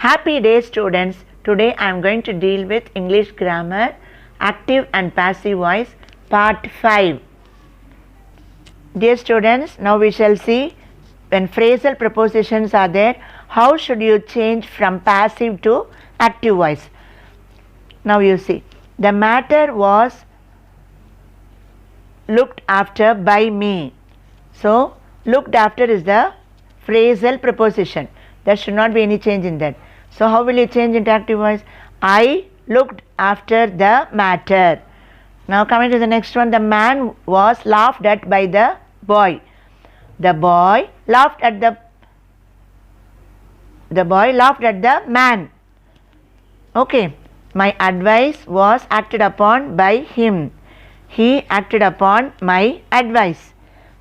Happy day students. Today I am going to deal with English grammar, active and passive voice, part 5. Dear students, now we shall see when phrasal prepositions are there, how should you change from passive to active voice. Now you see, the matter was looked after by me. So, looked after is the phrasal preposition. There should not be any change in that. So, how will you change into active voice? I looked after the matter. Now, coming to the next one, the man was laughed at by the boy. The boy laughed at the man. Okay. My advice was acted upon by him. He acted upon my advice.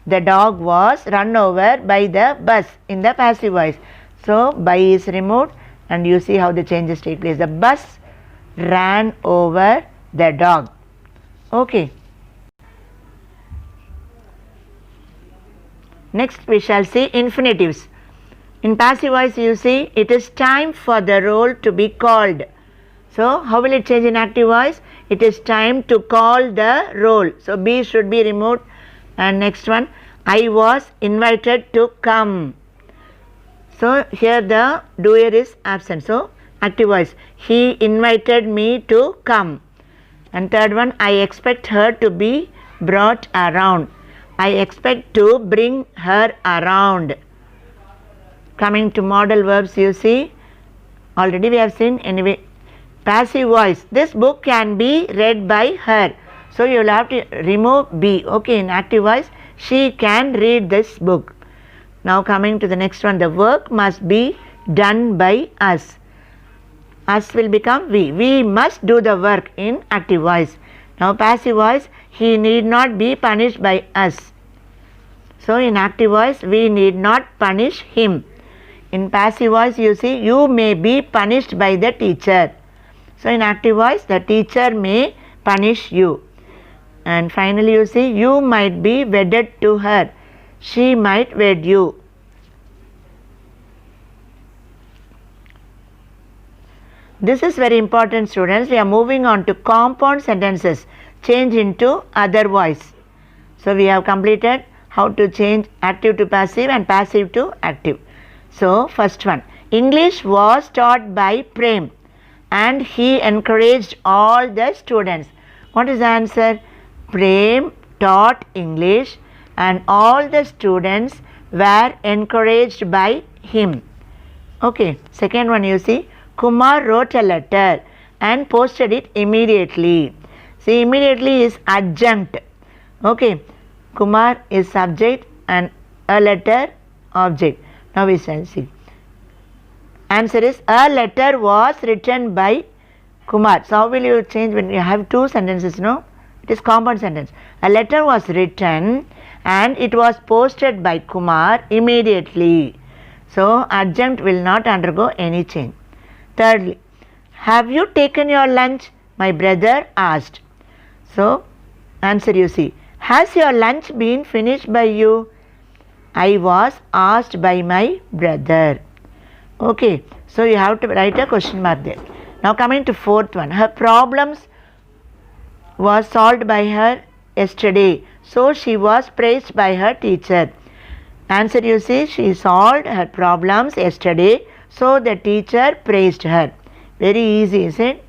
The dog was run over by the bus in the passive voice. So, by is removed and you see how the changes take place. The bus ran over the dog. Okay. Next we shall see infinitives. In passive voice you see it is time for the roll to be called. So, how will it change in active voice? It is time to call the roll. So, B should be removed. And next one, I was invited to come. So, here the doer is absent. So, active voice, he invited me to come. And third one, I expect her to be brought around. I expect to bring her around. Coming to modal verbs, you see, already we have seen anyway. Passive voice, this book can be read by her. So, you will have to remove B. Okay, in active voice, she can read this book. Now, coming to the next one, the work must be done by us. Us will become we. We must do the work in active voice. Now, passive voice, he need not be punished by us. So, in active voice, we need not punish him. In passive voice, you see, you may be punished by the teacher. So, in active voice, the teacher may punish you. And finally, you see, you might be wedded to her. She might wed you. This is very important, students. We are moving on to compound sentences. Change into other voice. So, we have completed how to change active to passive and passive to active. So, first one, English was taught by Prem and he encouraged all the students. What is the answer? Prem taught English and all the students were encouraged by him. Okay, second one you see, Kumar wrote a letter and posted it immediately. See, immediately is adjunct. Okay, Kumar is subject and a letter object. Now we shall see. Answer is a letter was written by Kumar. So, how will you change when you have two sentences? No, it is compound sentence. A letter was written and it was posted by Kumar immediately. So, adjunct will not undergo any change. Thirdly, have you taken your lunch? My brother asked. So, answer you see. Has your lunch been finished by you? I was asked by my brother. Okay, so you have to write a question mark there. Now coming to fourth one, her problems was solved by her yesterday. So she was praised by her teacher. Answer you see, she solved her problems yesterday. So the teacher praised her. Very easy, is it?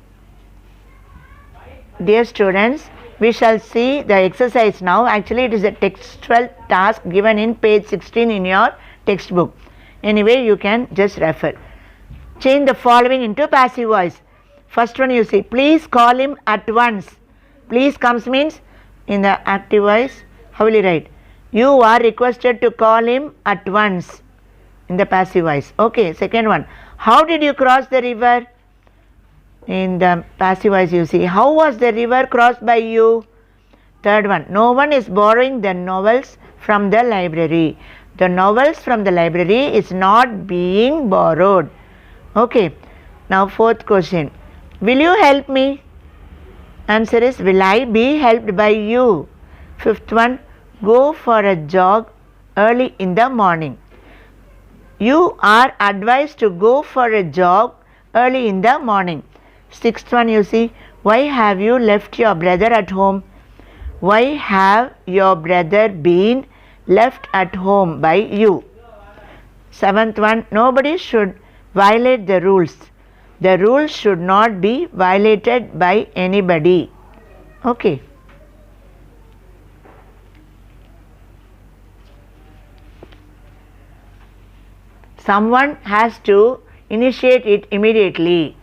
Dear students, we shall see the exercise now. Actually, it is a textual task given in page 16 in your textbook. Anyway, you can just refer. Change the following into passive voice. First one you see, please call him at once. Please comes means in the active voice, how will you write? You are requested to call him at once in the passive voice. Okay, second one, how did you cross the river? In the passive voice you see, how was the river crossed by you? Third one, no one is borrowing the novels from the library. The novels from the library is not being borrowed. Okay, now fourth question, will you help me? Answer is, will I be helped by you? Fifth one, go for a jog early in the morning. You are advised to go for a jog early in the morning. Sixth one, you see, why have you left your brother at home? Why have your brother been left at home by you? Seventh one, nobody should violate the rules. The rules should not be violated by anybody. Okay. Someone has to initiate it immediately.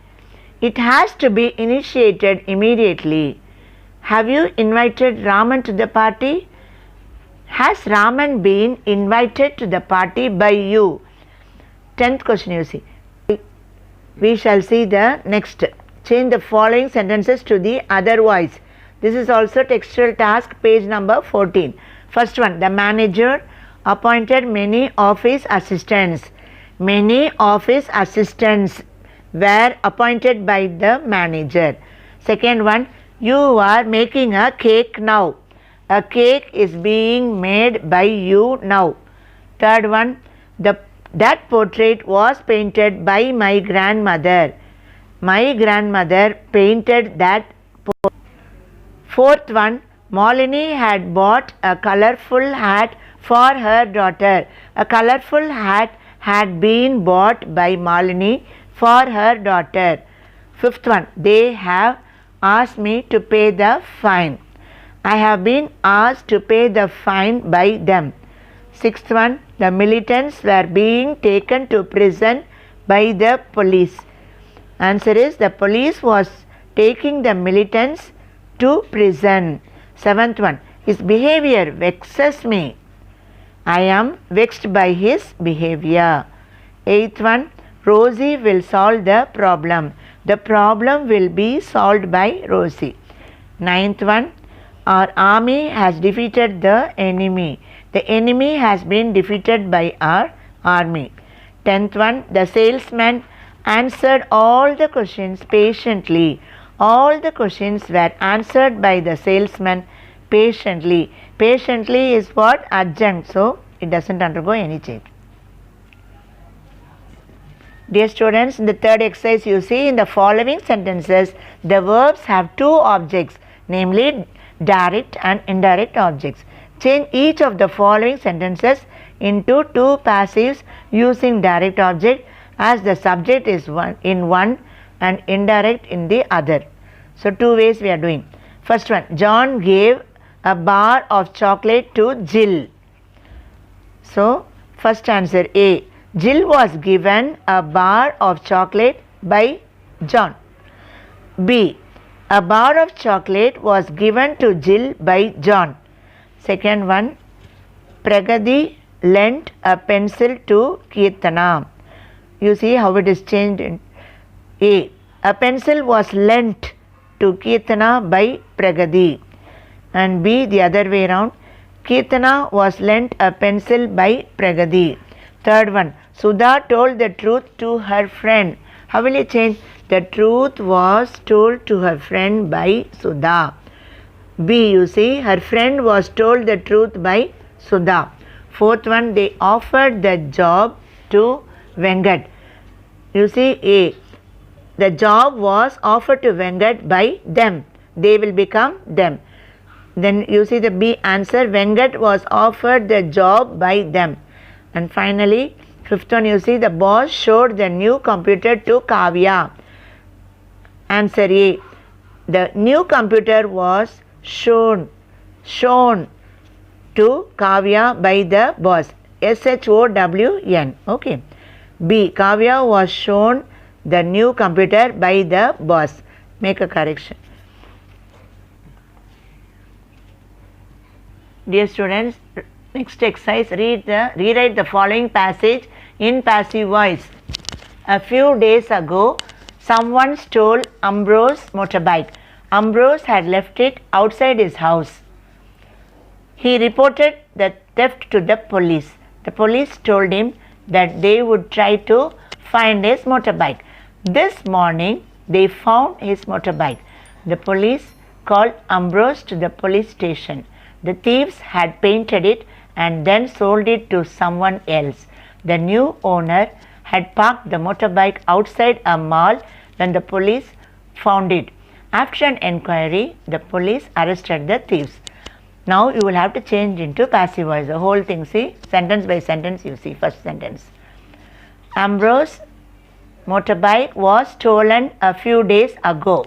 It has to be initiated immediately. Have you invited Raman to the party? Has Raman been invited to the party by you? 10th question, you see. We shall see the next. Change the following sentences to the otherwise. This is also textual task, page number 14. First one, the manager appointed many of his assistants. Many of his assistants were appointed by the manager. Second one, you are making a cake now. A cake is being made by you now. Third one, that portrait was painted by my grandmother. My grandmother painted that portrait. Fourth one, Malini had bought a colorful hat for her daughter. A colorful hat had been bought by Malini for her daughter. Fifth one, they have asked me to pay the fine. I have been asked to pay the fine by them. Sixth one, the militants were being taken to prison by the police. Answer is, the police was taking the militants to prison. Seventh one, his behavior vexes me. I am vexed by his behavior. Eighth one, Rosie will solve the problem. The problem will be solved by Rosie. Ninth one, our army has defeated the enemy. The enemy has been defeated by our army. 10th one, the salesman answered all the questions patiently. All the questions were answered by the salesman patiently. Patiently is what? Adjunct, so it doesn't undergo any change. Dear students, in the third exercise you see in the following sentences, the verbs have two objects, namely direct and indirect objects. Change each of the following sentences into two passives using direct object as the subject is in one and indirect in the other. So two ways we are doing. First one, John gave a bar of chocolate to Jill. So first answer A, Jill was given a bar of chocolate by John. B, a bar of chocolate was given to Jill by John. Second one, Pragati lent a pencil to Kirtana. You see how it is changed in A. A pencil was lent to Kirtana by Pragati. And B, the other way around, Kirtana was lent a pencil by Pragati. Third one, Sudha told the truth to her friend. How will you change? The truth was told to her friend by Sudha. B, you see, her friend was told the truth by Sudha. Fourth one, they offered the job to Venkat. You see, A, the job was offered to Venkat by them. They will become them. Then you see the B answer, Venkat was offered the job by them. And finally, fifth one, you see, the boss showed the new computer to Kavya. Answer A, the new computer was shown to Kavya by the boss. SHOWN. Okay. B, Kavya was shown the new computer by the boss. Make a correction. Dear students, next exercise, rewrite the following passage in passive voice. A few days ago, someone stole Ambrose's motorbike. Ambrose had left it outside his house. He reported the theft to the police. The police told him that they would try to find his motorbike. This morning, they found his motorbike. The police called Ambrose to the police station. The thieves had painted it and then sold it to someone else. The new owner had parked the motorbike outside a mall when the police found it. After an enquiry, the police arrested the thieves. Now you will have to change into passive voice. The whole thing, see, sentence by sentence you see. First sentence. Ambrose's motorbike was stolen a few days ago.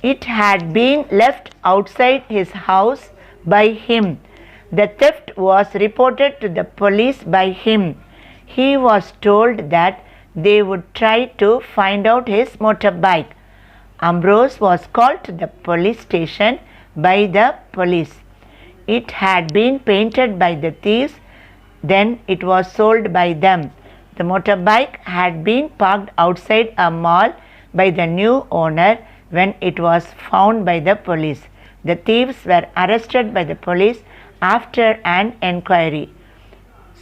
It had been left outside his house by him. The theft was reported to the police by him. He was told that they would try to find out his motorbike. Ambrose was called to the police station by the police. It had been painted by the thieves, then it was sold by them. The motorbike had been parked outside a mall by the new owner when it was found by the police. The thieves were arrested by the police after an enquiry.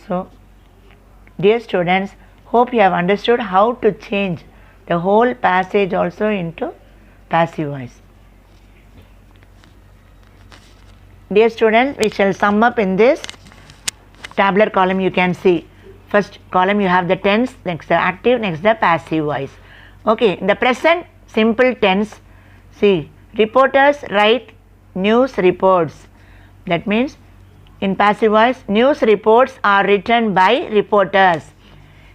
So, dear students, hope you have understood how to change the whole passage also into passive voice. Dear students, we shall sum up in this tabular column. You can see first column you have the tense, next the active, next the passive voice. Okay, in the present simple tense, see, reporters write news reports. That means in passive voice, news reports are written by reporters.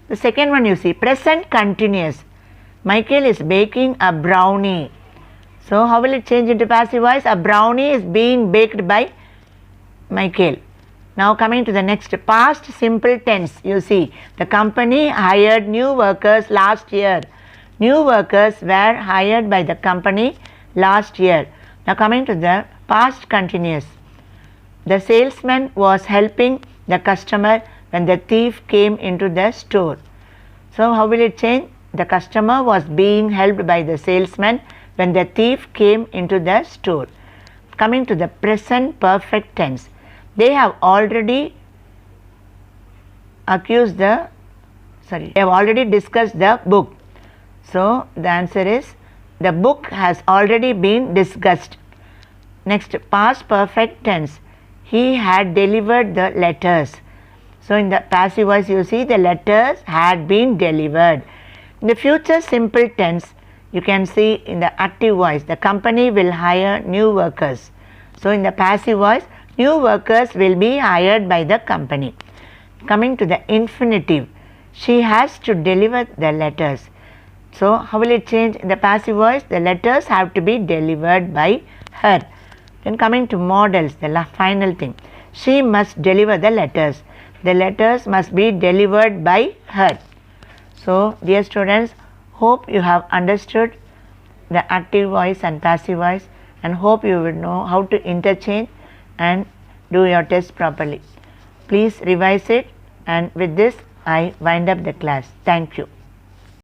The second one you see, present continuous. Michael is baking a brownie. So how will it change into passive voice? A brownie is being baked by Michael. Now coming to the next past simple tense, you see, the company hired new workers last year. New workers were hired by the company last year. Now coming to the past continuous. The salesman was helping the customer when the thief came into the store. So how will it change? The customer was being helped by the salesman when the thief came into the store. Coming to the present perfect tense. They have already discussed the book. So the answer is the book has already been discussed. Next, past perfect tense. He had delivered the letters. So in the passive voice you see the letters had been delivered. In the future simple tense, you can see in the active voice, the company will hire new workers. So in the passive voice, new workers will be hired by the company. Coming to the infinitive, she has to deliver the letters. So how will it change? In the passive voice, the letters have to be delivered by her. Then coming to models, the final thing, she must deliver the letters. The letters must be delivered by her. So dear students, hope you have understood the active voice and passive voice, and hope you will know how to interchange and do your test properly. Please revise it, and with this I wind up the class. Thank you.